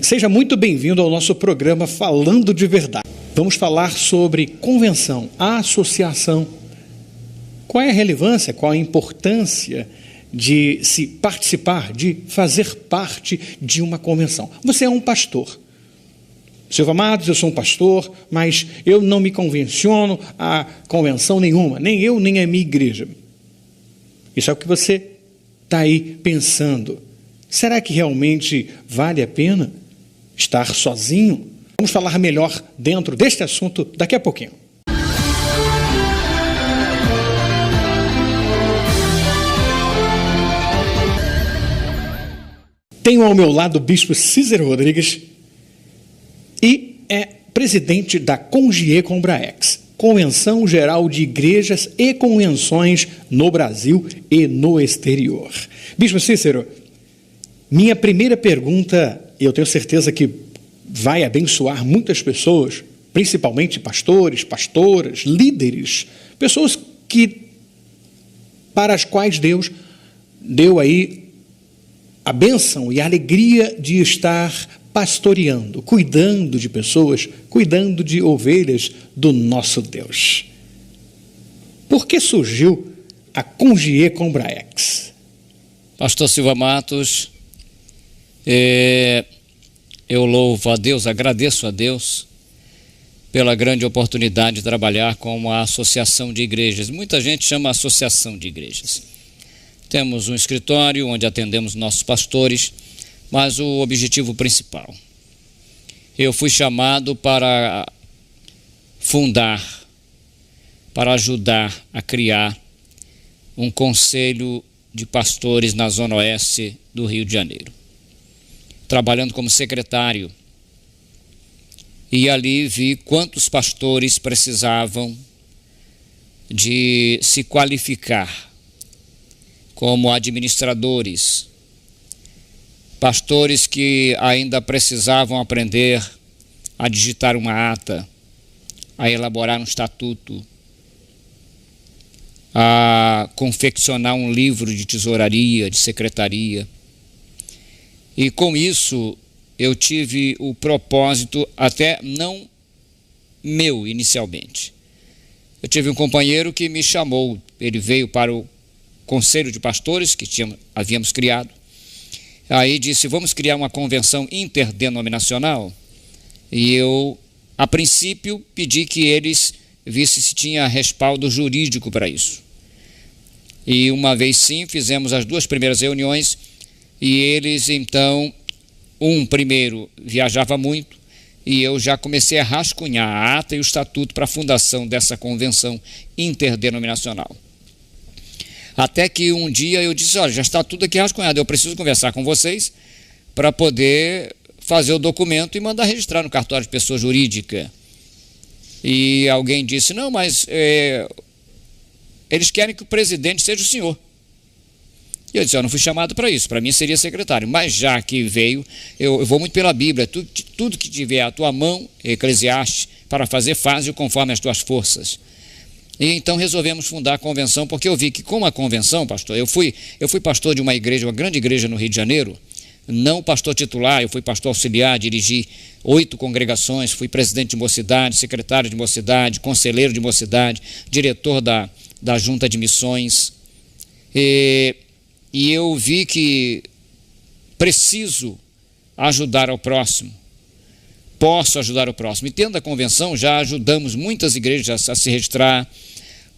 Seja muito bem-vindo ao nosso programa Falando de Verdade. Vamos falar sobre convenção, associação. Qual é a relevância, qual a importância de se participar, de fazer parte de uma convenção? Você é um pastor. Silva Matos, eu sou um pastor, mas eu não me convenciono a convenção nenhuma, nem eu, nem a minha igreja. Isso é o que você está aí pensando. Será que realmente vale a pena estar sozinho? Vamos falar melhor dentro deste assunto daqui a pouquinho. Tenho ao meu lado o bispo Cícero Rodrigues e é presidente da Congie Combraex, Convenção Geral de Igrejas e Convenções no Brasil e no exterior. Bispo Cícero, minha primeira pergunta, eu tenho certeza que vai abençoar muitas pessoas, principalmente pastores, pastoras, líderes, pessoas para as quais Deus deu aí a bênção e a alegria de estar pastoreando, cuidando de pessoas, cuidando de ovelhas do nosso Deus. Por que surgiu a Congie Combraex? Pastor Silva Matos, eu louvo a Deus, agradeço a Deus pela grande oportunidade de trabalhar com uma associação de igrejas. Muita gente chama associação de igrejas. Temos um escritório onde atendemos nossos pastores, mas o objetivo principal, eu fui chamado para fundar, para ajudar a criar um conselho de pastores na Zona Oeste do Rio de Janeiro, trabalhando como secretário. E ali vi quantos pastores precisavam de se qualificar como administradores, pastores que ainda precisavam aprender a digitar uma ata, a elaborar um estatuto, a confeccionar um livro de tesouraria, de secretaria. E com isso eu tive o propósito, até não meu inicialmente. Eu tive um companheiro que me chamou, ele veio para o conselho de pastores que havíamos criado. Aí disse, vamos criar uma convenção interdenominacional. E eu, a princípio, pedi que eles vissem se tinha respaldo jurídico para isso. E uma vez sim, fizemos as duas primeiras reuniões e eles então, primeiro viajava muito e eu já comecei a rascunhar a ata e o estatuto para a fundação dessa convenção interdenominacional. Até que um dia eu disse, olha, já está tudo aqui rascunhado, eu preciso conversar com vocês para poder fazer o documento e mandar registrar no cartório de pessoa jurídica. E alguém disse, não, mas eles querem que o presidente seja o senhor. E eu disse, eu não fui chamado para isso, para mim seria secretário, mas já que veio, eu vou muito pela Bíblia, tudo que tiver à tua mão, Eclesiastes, para fazer, faze-o conforme as tuas forças. E então resolvemos fundar a convenção, porque eu vi que com a convenção, pastor, eu fui pastor de uma igreja, uma grande igreja no Rio de Janeiro, não pastor titular, eu fui pastor auxiliar, dirigi 8 congregações, fui presidente de mocidade, secretário de mocidade, conselheiro de mocidade, diretor da junta de missões, e eu vi que preciso ajudar ao próximo, posso ajudar o próximo. E tendo a convenção, já ajudamos muitas igrejas a se registrar,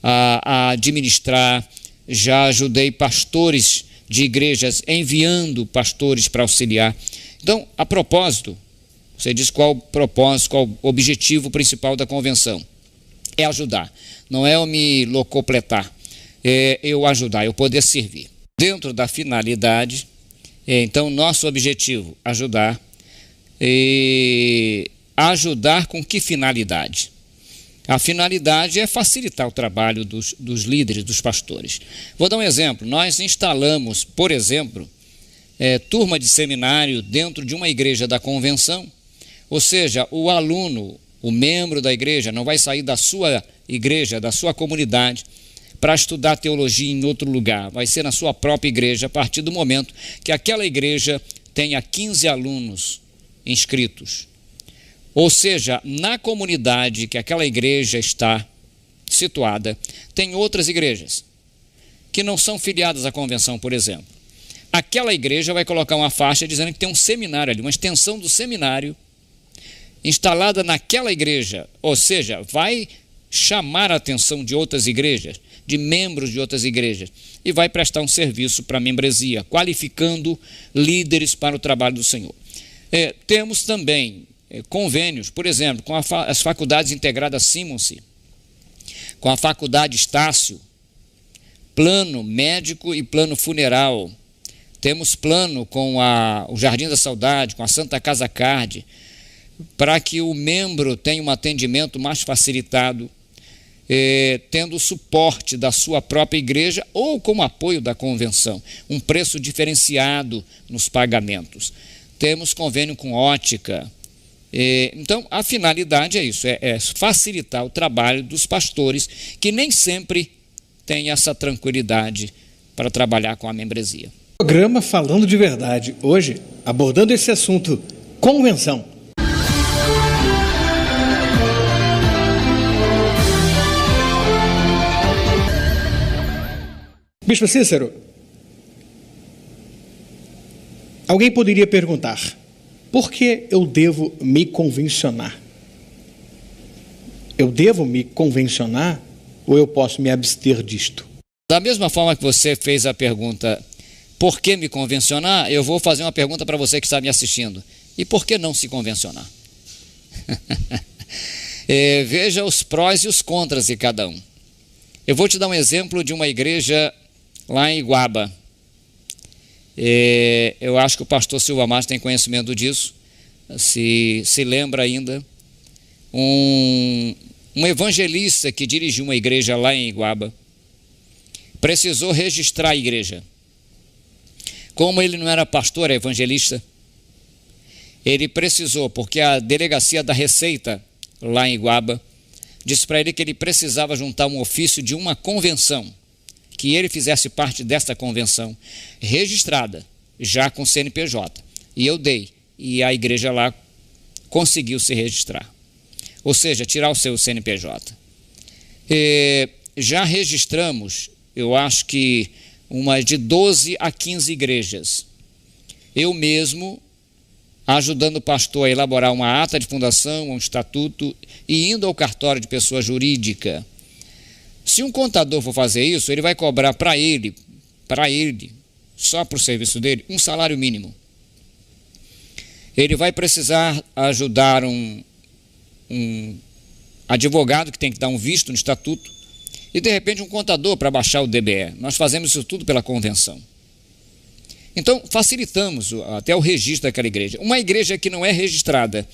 a administrar, já ajudei pastores de igrejas enviando pastores para auxiliar. Então, a propósito, você diz qual o propósito, qual o objetivo principal da convenção? É ajudar, não é eu me locupletar, é eu ajudar, eu poder servir. Dentro da finalidade, então, nosso objetivo, ajudar. E ajudar com que finalidade? A finalidade é facilitar o trabalho dos líderes, dos pastores. Vou dar um exemplo. Nós instalamos, por exemplo, turma de seminário dentro de uma igreja da convenção, ou seja, o aluno, o membro da igreja não vai sair da sua igreja, da sua comunidade, para estudar teologia em outro lugar, vai ser na sua própria igreja, a partir do momento que aquela igreja tenha 15 alunos inscritos. Ou seja, na comunidade que aquela igreja está situada, tem outras igrejas que não são filiadas à convenção, por exemplo. Aquela igreja vai colocar uma faixa dizendo que tem um seminário ali, uma extensão do seminário instalada naquela igreja, ou seja, vai chamar a atenção de outras igrejas, de membros de outras igrejas, e vai prestar um serviço para a membresia, qualificando líderes para o trabalho do Senhor. Temos também convênios, por exemplo, com as faculdades integradas Simonsi, com a faculdade Estácio, plano médico e plano funeral. Temos plano com o Jardim da Saudade, com a Santa Casa Card, para que o membro tenha um atendimento mais facilitado, tendo o suporte da sua própria igreja ou como apoio da convenção, um preço diferenciado nos pagamentos. Temos convênio com ótica. Então, a finalidade é isso, é facilitar o trabalho dos pastores, que nem sempre têm essa tranquilidade para trabalhar com a membresia. Programa Falando de Verdade, hoje abordando esse assunto, convenção. Bispo Cícero, alguém poderia perguntar: por que eu devo me convencionar? Eu devo me convencionar ou eu posso me abster disto? Da mesma forma que você fez a pergunta, por que me convencionar? Eu vou fazer uma pergunta para você que está me assistindo. E por que não se convencionar? Veja os prós e os contras de cada um. Eu vou te dar um exemplo de uma igreja lá em Iguaba. Eu acho que o pastor Silva Matos tem conhecimento disso, se lembra ainda. Um evangelista que dirigiu uma igreja lá em Iguaba precisou registrar a igreja. Como ele não era pastor, era evangelista, ele precisou, porque a delegacia da Receita lá em Iguaba disse para ele que ele precisava juntar um ofício de uma convenção, que ele fizesse parte desta convenção, registrada, já com CNPJ. E eu dei, e a igreja lá conseguiu se registrar. Ou seja, tirar o seu CNPJ. Já registramos, eu acho que uma de 12 a 15 igrejas. Eu mesmo, ajudando o pastor a elaborar uma ata de fundação, um estatuto, e indo ao cartório de pessoa jurídica. Se um contador for fazer isso, ele vai cobrar para ele, só para o serviço dele, um salário mínimo. Ele vai precisar ajudar um advogado que tem que dar um visto no estatuto e, de repente, um contador para baixar o DBE. Nós fazemos isso tudo pela convenção. Então, facilitamos até o registro daquela igreja. Uma igreja que não é registrada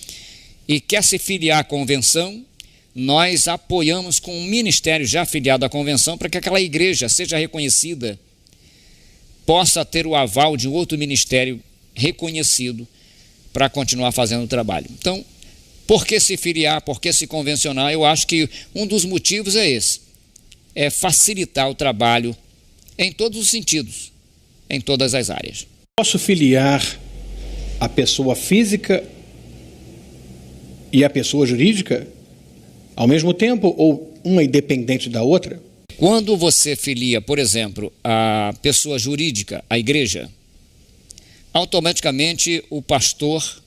e quer se filiar à convenção, nós apoiamos com um ministério já afiliado à convenção para que aquela igreja seja reconhecida, possa ter o aval de outro ministério reconhecido para continuar fazendo o trabalho. Então, por que se filiar, por que se convencionar? Eu acho que um dos motivos é esse, é facilitar o trabalho em todos os sentidos, em todas as áreas. Posso filiar a pessoa física e a pessoa jurídica ao mesmo tempo, ou uma independente da outra? Quando você filia, por exemplo, a pessoa jurídica, a igreja, automaticamente o pastor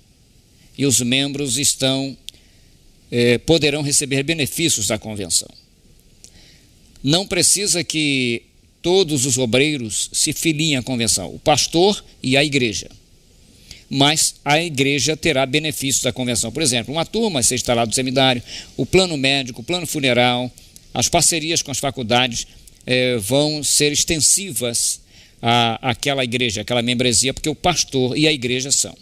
e os membros poderão receber benefícios da convenção. Não precisa que todos os obreiros se filiem à convenção, o pastor e a igreja. Mas a igreja terá benefícios da convenção. Por exemplo, uma turma ser instalada no seminário, o plano médico, o plano funeral, as parcerias com as faculdades vão ser extensivas àquela igreja, àquela membresia, porque o pastor e a igreja são.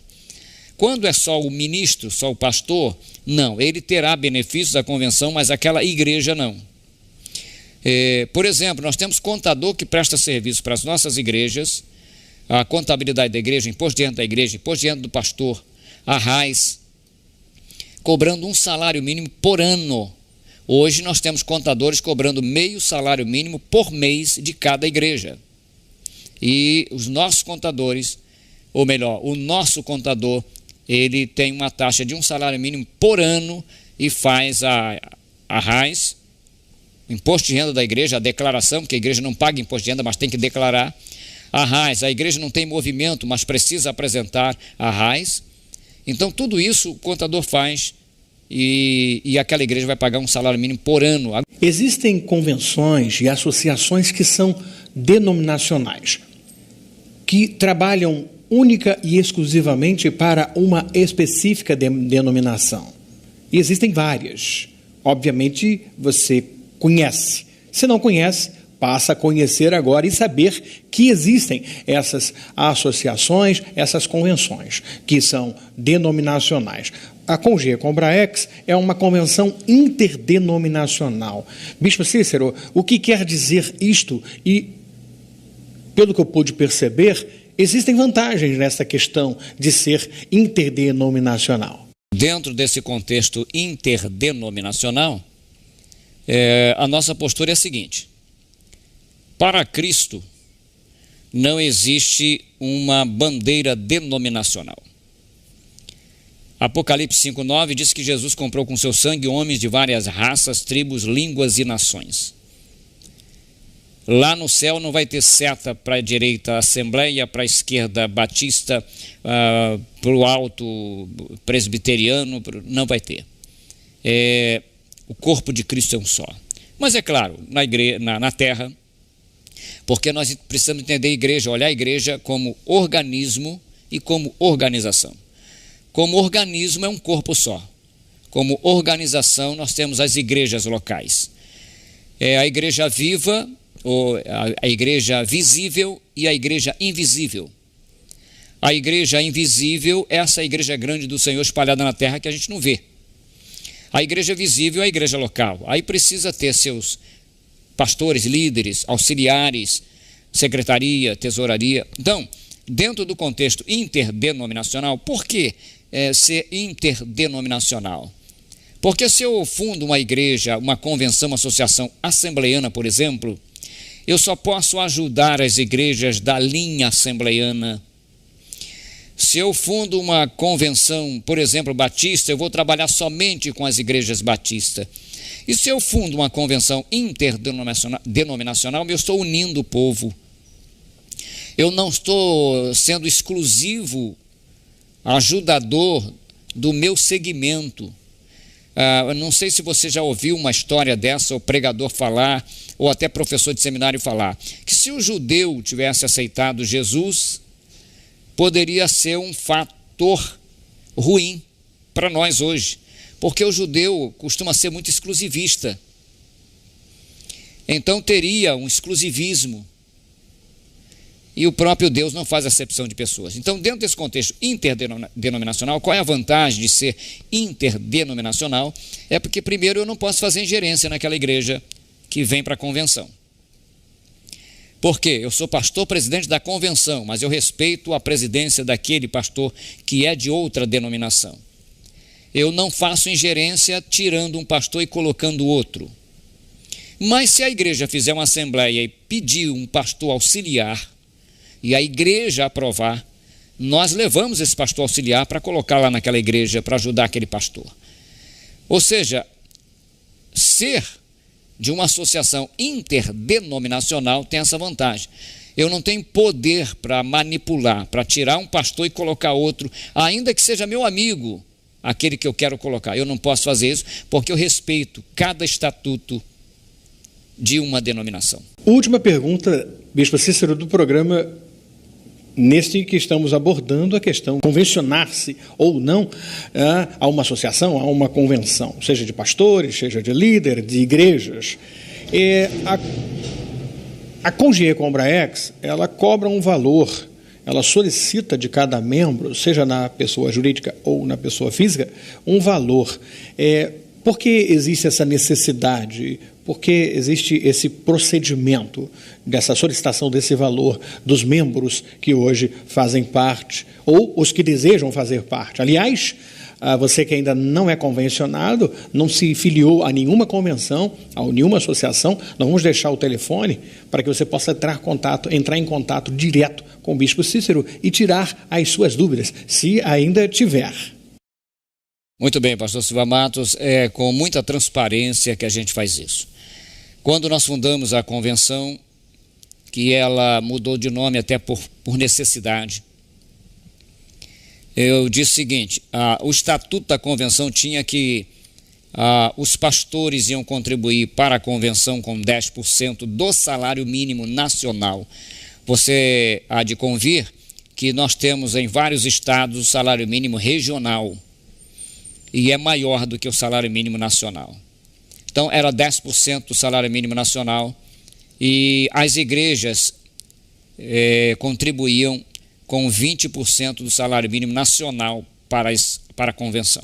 Quando é só o ministro, só o pastor, não, ele terá benefícios da convenção, mas aquela igreja não. Por exemplo, nós temos contador que presta serviço para as nossas igrejas, a contabilidade da igreja, imposto de renda da igreja, imposto de renda do pastor, a RAIS, cobrando um salário mínimo por ano. Hoje nós temos contadores cobrando meio salário mínimo por mês de cada igreja. E os nossos contadores, ou melhor, o nosso contador ele tem uma taxa de um salário mínimo por ano e faz a RAIS, imposto de renda da igreja, a declaração, porque a igreja não paga imposto de renda, mas tem que declarar. A RAIS, a igreja não tem movimento, mas precisa apresentar a RAIS. Então, tudo isso o contador faz e aquela igreja vai pagar um salário mínimo por ano. Existem convenções e associações que são denominacionais, que trabalham única e exclusivamente para uma específica denominação. E existem várias. Obviamente, você conhece. Se não conhece, passa a conhecer agora e saber que existem essas associações, essas convenções, que são denominacionais. A Conge Combraex é uma convenção interdenominacional. Bispo Cícero, o que quer dizer isto? E, pelo que eu pude perceber, existem vantagens nessa questão de ser interdenominacional. Dentro desse contexto interdenominacional, a nossa postura é a seguinte: para Cristo não existe uma bandeira denominacional. Apocalipse 5,9 diz que Jesus comprou com seu sangue homens de várias raças, tribos, línguas e nações. Lá no céu não vai ter seta para a direita Assembleia, para a esquerda Batista, para o alto presbiteriano, não vai ter. O corpo de Cristo é um só. Mas é claro, na terra, porque nós precisamos entender a igreja, olhar a igreja como organismo e como organização. Como organismo é um corpo só. Como organização nós temos as igrejas locais. A igreja viva, ou a igreja visível e a igreja invisível. A igreja invisível é essa igreja grande do Senhor espalhada na terra que a gente não vê. A igreja visível é a igreja local. Aí precisa ter seus pastores, líderes, auxiliares, secretaria, tesouraria. Então, dentro do contexto interdenominacional, por que ser interdenominacional? Porque se eu fundo uma igreja, uma convenção, uma associação assembleiana, por exemplo, eu só posso ajudar as igrejas da linha assembleiana. Se eu fundo uma convenção, por exemplo, batista, eu vou trabalhar somente com as igrejas batistas. E se eu fundo uma convenção interdenominacional, eu estou unindo o povo. Eu não estou sendo exclusivo, ajudador do meu segmento. Não sei se você já ouviu uma história dessa, ou pregador falar, ou até professor de seminário falar, que se o judeu tivesse aceitado Jesus, poderia ser um fator ruim para nós hoje, porque o judeu costuma ser muito exclusivista. Então teria um exclusivismo. E o próprio Deus não faz acepção de pessoas. Então, dentro desse contexto interdenominacional, qual é a vantagem de ser interdenominacional? É porque, primeiro, eu não posso fazer ingerência naquela igreja que vem para a convenção. Por quê? Eu sou pastor presidente da convenção, mas eu respeito a presidência daquele pastor que é de outra denominação. Eu não faço ingerência tirando um pastor e colocando outro. Mas se a igreja fizer uma assembleia e pedir um pastor auxiliar, e a igreja aprovar, nós levamos esse pastor auxiliar para colocar lá naquela igreja, para ajudar aquele pastor. Ou seja, ser de uma associação interdenominacional tem essa vantagem. Eu não tenho poder para manipular, para tirar um pastor e colocar outro, ainda que seja meu amigo, aquele que eu quero colocar. Eu não posso fazer isso, porque eu respeito cada estatuto de uma denominação. Última pergunta, Bispo Cícero, do programa, neste que estamos abordando a questão de convencionar-se ou não a uma associação, a uma convenção, seja de pastores, seja de líder, de igrejas. A Conge Combraex, ela cobra um valor, ela solicita de cada membro, seja na pessoa jurídica ou na pessoa física, um valor. Por que existe essa necessidade? Por que existe esse procedimento dessa solicitação desse valor dos membros que hoje fazem parte, ou os que desejam fazer parte? Aliás, você que ainda não é convencionado, não se filiou a nenhuma convenção, a nenhuma associação, nós vamos deixar o telefone para que você possa entrar em contato direto com o Bispo Cícero e tirar as suas dúvidas, se ainda tiver. Muito bem, pastor Silva Matos, é com muita transparência que a gente faz isso. Quando nós fundamos a convenção, que ela mudou de nome até por necessidade, eu disse o seguinte, o estatuto da convenção tinha que os pastores iam contribuir para a convenção com 10% do salário mínimo nacional. Você há de convir que nós temos em vários estados o salário mínimo regional e é maior do que o salário mínimo nacional. Então era 10% do salário mínimo nacional e as igrejas contribuíam com 20% do salário mínimo nacional para a convenção.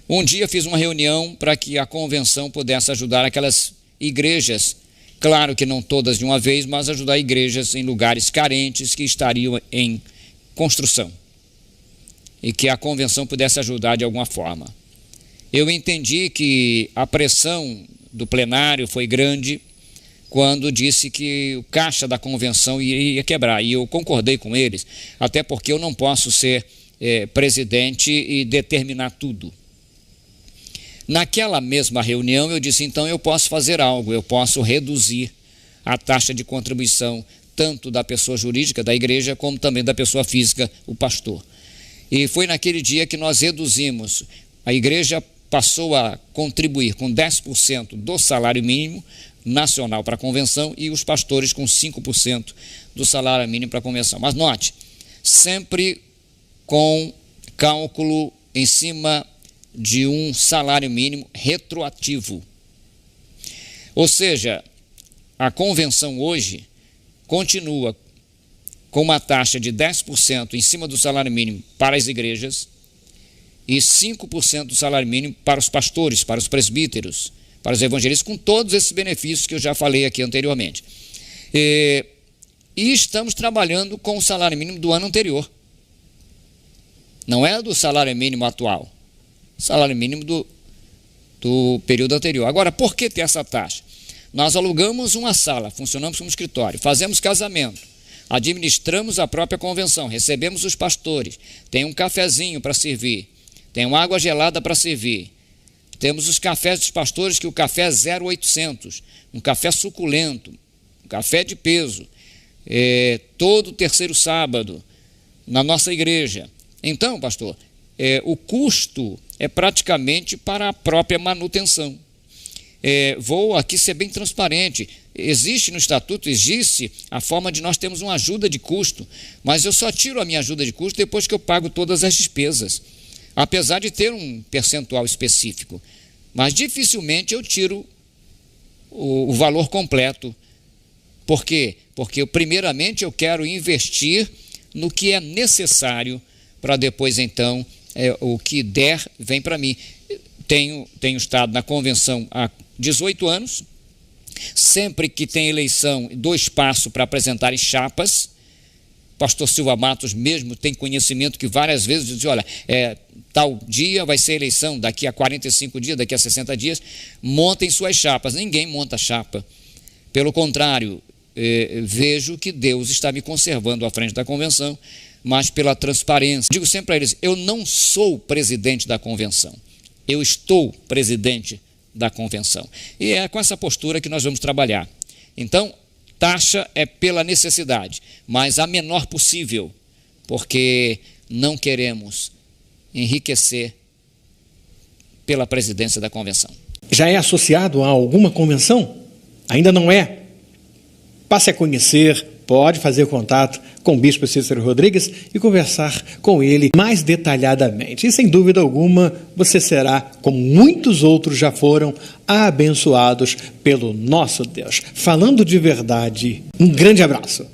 Um dia fiz uma reunião para que a convenção pudesse ajudar aquelas igrejas, claro que não todas de uma vez, mas ajudar igrejas em lugares carentes que estariam em construção e que a convenção pudesse ajudar de alguma forma. Eu entendi que a pressão do plenário foi grande quando disse que o caixa da convenção ia quebrar, e eu concordei com eles, até porque eu não posso ser presidente e determinar tudo. Naquela mesma reunião eu disse, então eu posso fazer algo, eu posso reduzir a taxa de contribuição, tanto da pessoa jurídica da igreja, como também da pessoa física, o pastor. E foi naquele dia que nós reduzimos, a igreja passou a contribuir com 10% do salário mínimo nacional para a convenção e os pastores com 5% do salário mínimo para a convenção. Mas note, sempre com cálculo em cima de um salário mínimo retroativo. Ou seja, a convenção hoje continua com uma taxa de 10% em cima do salário mínimo para as igrejas e 5% do salário mínimo para os pastores, para os presbíteros, para os evangelistas, com todos esses benefícios que eu já falei aqui anteriormente. E estamos trabalhando com o salário mínimo do ano anterior. Não é do salário mínimo atual, salário mínimo do período anterior. Agora, por que ter essa taxa? Nós alugamos uma sala, funcionamos como escritório, fazemos casamento, administramos a própria convenção, recebemos os pastores, tem um cafezinho para servir, tem uma água gelada para servir. Temos os cafés dos pastores, que o café é 0,800, um café suculento, um café de peso, todo terceiro sábado na nossa igreja. Então, pastor, o custo é praticamente para a própria manutenção. Vou aqui ser bem transparente. Existe no estatuto, existe a forma de nós termos uma ajuda de custo, mas eu só tiro a minha ajuda de custo depois que eu pago todas as despesas, apesar de ter um percentual específico. Mas dificilmente eu tiro o valor completo. Por quê? Porque primeiramente eu quero investir no que é necessário para depois então o que der vem para mim. Tenho estado na convenção há 18 anos, sempre que tem eleição dou espaço para apresentarem chapas. Pastor Silva Matos mesmo tem conhecimento que várias vezes diz, olha, tal dia vai ser eleição, daqui a 45 dias, daqui a 60 dias, montem suas chapas. Ninguém monta chapa. Pelo contrário, vejo que Deus está me conservando à frente da convenção, mas pela transparência. Digo sempre para eles, eu não sou presidente da convenção, eu estou presidente da convenção. E é com essa postura que nós vamos trabalhar. Então, taxa é pela necessidade, mas a menor possível, porque não queremos enriquecer pela presidência da convenção. Já é associado a alguma convenção? Ainda não é? Passe a conhecer, pode fazer contato com o Bispo Cícero Rodrigues e conversar com ele mais detalhadamente. E sem dúvida alguma, você será, como muitos outros já foram, abençoados pelo nosso Deus. Falando de verdade, um grande abraço.